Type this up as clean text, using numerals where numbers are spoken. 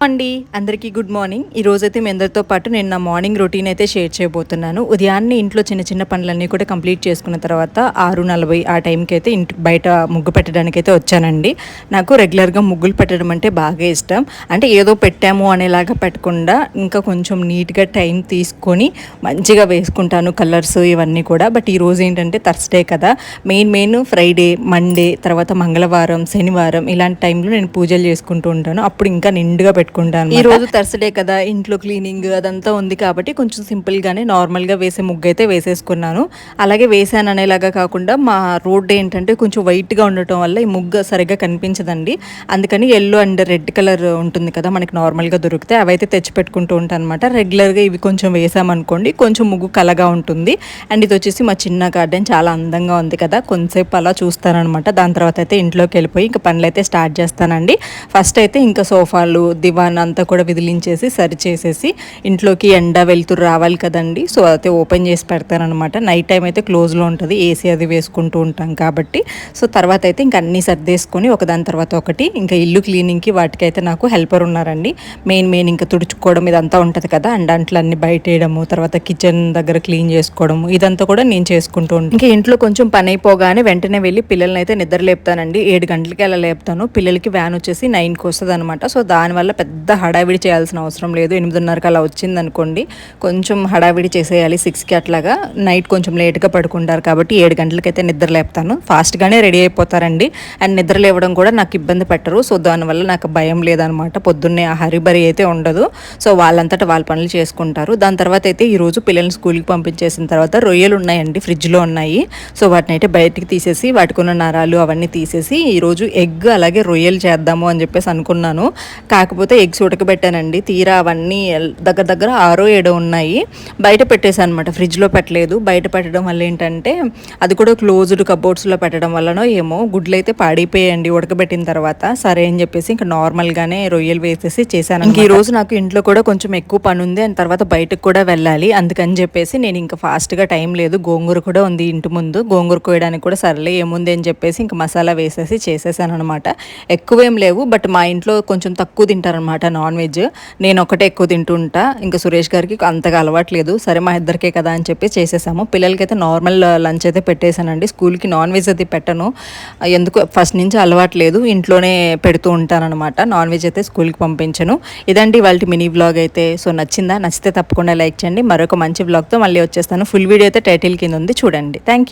అండి అందరికీ good morning. ఈ రోజైతే మీ అందరితో పాటు నేను నా మార్నింగ్ రొటీన్ అయితే షేర్ చేయబోతున్నాను. ఉదయాన్నే ఇంట్లో చిన్న చిన్న పనులన్నీ కూడా కంప్లీట్ చేసుకున్న తర్వాత 6:40 ఆ టైంకి అయితే ఇంటి బయట ముగ్గు పెట్టడానికి అయితే వచ్చానండి. నాకు రెగ్యులర్గా ముగ్గులు పెట్టడం అంటే బాగా ఇష్టం. అంటే ఏదో పెట్టాము అనేలాగా పెట్టకుండా ఇంకా కొంచెం నీట్గా టైం తీసుకొని మంచిగా వేసుకుంటాను కలర్స్ ఇవన్నీ కూడా. బట్ ఈ రోజు ఏంటంటే థర్స్డే కదా, మెయిన్ ఫ్రైడే, మండే, తర్వాత మంగళవారం, శనివారం ఇలాంటి టైంలో నేను పూజలు చేసుకుంటూ ఉంటాను. అప్పుడు ఇంకా నిండుగా పెట్టుకుంటాను. ఈ రోజు థర్స్డే కదా, ఇంట్లో క్లీనింగ్ అదంతా ఉంది కాబట్టి కొంచెం సింపుల్గానే నార్మల్గా వేసే ముగ్గు అయితే వేసేసుకున్నాను. అలాగే వేసాను అనేలాగా కాకుండా మా రోడ్ ఏంటంటే కొంచెం వైట్గా ఉండటం వల్ల ఈ ముగ్గు సరిగ్గా కనిపించదండి. అందుకని ఎల్లో అండ్ రెడ్ కలర్ ఉంటుంది కదా మనకి నార్మల్గా దొరికితే, అవైతే తెచ్చి పెట్టుకుంటూ ఉంటాను అనమాట. రెగ్యులర్గా ఇవి కొంచెం వేసామనుకోండి కొంచెం ముగ్గు కలగా ఉంటుంది. అండ్ ఇది వచ్చేసి మా చిన్న గార్డెన్, చాలా అందంగా ఉంది కదా, కొంతసేపు అలా చూస్తానమాట. దాని తర్వాత అయితే ఇంట్లోకి వెళ్ళిపోయి ఇంకా పనులు అయితే స్టార్ట్ చేస్తానండి. ఫస్ట్ అయితే ఇంకా సోఫాలు, దివాన్ అంతా కూడా విదిలించేసి సరి చేసేసి ఇంట్లోకి ఎండ వెళ్తురు రావాలి కదండి, సో అయితే ఓపెన్ చేసి పెడతానమాట. నైట్ టైం అయితే క్లోజ్లో ఉంటుంది, ఏసీ అది వేసుకుంటూ ఉంటాం కాబట్టి. సో తర్వాత అయితే ఇంకా అన్నీ సర్దేసుకొని ఒకదాని తర్వాత ఒకటి ఇంకా ఇల్లు క్లీనింగ్కి వాటికైతే నాకు హెల్పర్ ఉన్నారండి. మెయిన్ ఇంకా తుడుచుకోవడం ఇదంతా ఉంటుంది కదా, అండ్ అంట్లన్నీ బయట వేయడము, తర్వాత కిచెన్ దగ్గర క్లీన్ చేసుకోవడము ఇదంతా కూడా నేను చేసుకుంటూ ఉంటాను. ఇంకా ఇంట్లో కొంచెం పని అయిపోగానే వెంటనే వెళ్ళి పిల్లల్ని అయితే నిద్ర లేపుతానండి. 7 గంటలకి అలా లేపుతాను. పిల్లలకి వ్యాన్ వచ్చేసి 9కి వస్తుంది అనమాట. సో దానివల్ల పెద్ద హడావిడి చేయాల్సిన అవసరం లేదు. 8:30కి అలా వచ్చిందనుకోండి కొంచెం హడావిడి చేసేయాలి. 6కి అట్లాగా నైట్ కొంచెం లేట్గా పడుకుంటారు కాబట్టి 7 గంటలకైతే నిద్ర లేపుతాను. ఫాస్ట్గానే రెడీ అయిపోతారండి. అండ్ నిద్ర లేవడం కూడా నాకు ఇబ్బంది పెట్టరు. సో దానివల్ల నాకు భయం లేదనమాట. పొద్దున్నే ఆ హరిబరి అయితే ఉండదు. సో వాళ్ళంతటా వాళ్ళ పనులు చేసుకుంటారు. దాని తర్వాత అయితే ఈరోజు పిల్లల్ని స్కూల్కి పంపించేసిన తర్వాత రొయ్యలు ఉన్నాయండి, ఫ్రిడ్జ్లో ఉన్నాయి. సో వాటిని అయితే బయటికి తీసేసి వాటికున్న నరాలు అవన్నీ తీసేసి ఈరోజు ఎగ్ అలాగే రొయ్యలు చేద్దాము అని చెప్పేసి అనుకున్నాను. కాకపోతే ఎగ్స్ ఉడకబెట్టానండి. తీరా అవన్నీ దగ్గర 6-7 ఉన్నాయి. బయట పెట్టేశాను అనమాట, ఫ్రిడ్జ్లో పెట్టలేదు. బయట పెట్టడం వల్ల ఏంటంటే అది కూడా క్లోజ్డ్ కబోర్డ్స్లో పెట్టడం వల్లనో ఏమో గుడ్లు అయితే పాడైపోయాయండి ఉడకబెట్టిన తర్వాత. సరే అని చెప్పేసి ఇంకా నార్మల్గానే రొయ్యలు వేసేసి చేశాను. ఇంక ఈ రోజు నాకు ఇంట్లో కూడా కొంచెం ఎక్కువ పని ఉంది, అండ్ తర్వాత బయటకు కూడా వెళ్ళాలి. అందుకని చెప్పేసి నేను ఇంకా ఫాస్ట్గా టైం లేదు, గోంగూర కూడా ఉంది ఇంటి ముందు, గోంగూర కోయడానికి కూడా సర్లే ఏముంది అని చెప్పేసి ఇంకా మసాలా వేసేసి చేసేసాను అనమాట. ఎక్కువేం లేవు, బట్ మా ఇంట్లో కొంచెం తక్కువ తింటారనమాట నాన్ వెజ్. నేను ఒకటే ఎక్కువ తింటుంటా, ఇంకా సురేష్ గారికి అంతగా అలవాట్లేదు. సరే మా ఇద్దరికే కదా అని చెప్పి చేసేసాము. పిల్లలకైతే నార్మల్ లంచ్ అయితే పెట్టేశానండి. స్కూల్కి నాన్ వెజ్ అయితే పెట్టను, ఎందుకు ఫస్ట్ నుంచి అలవాట్లేదు, ఇంట్లోనే పెడుతూ ఉంటానన్నమాట. నాన్ వెజ్ అయితే స్కూల్కి పంపించను. ఇదండి వాళ్ళ మినీ వ్లాగ్ అయితే. సో నచ్చిందా? నచ్చితే తప్పకుండా లైక్ చేయండి. మరొక మంచి వ్లాగ్తో మళ్ళీ వచ్చేస్తాను. ఫుల్ వీడియో అయితే టైటిల్ కింద ఉంది, చూడండి. Thank you.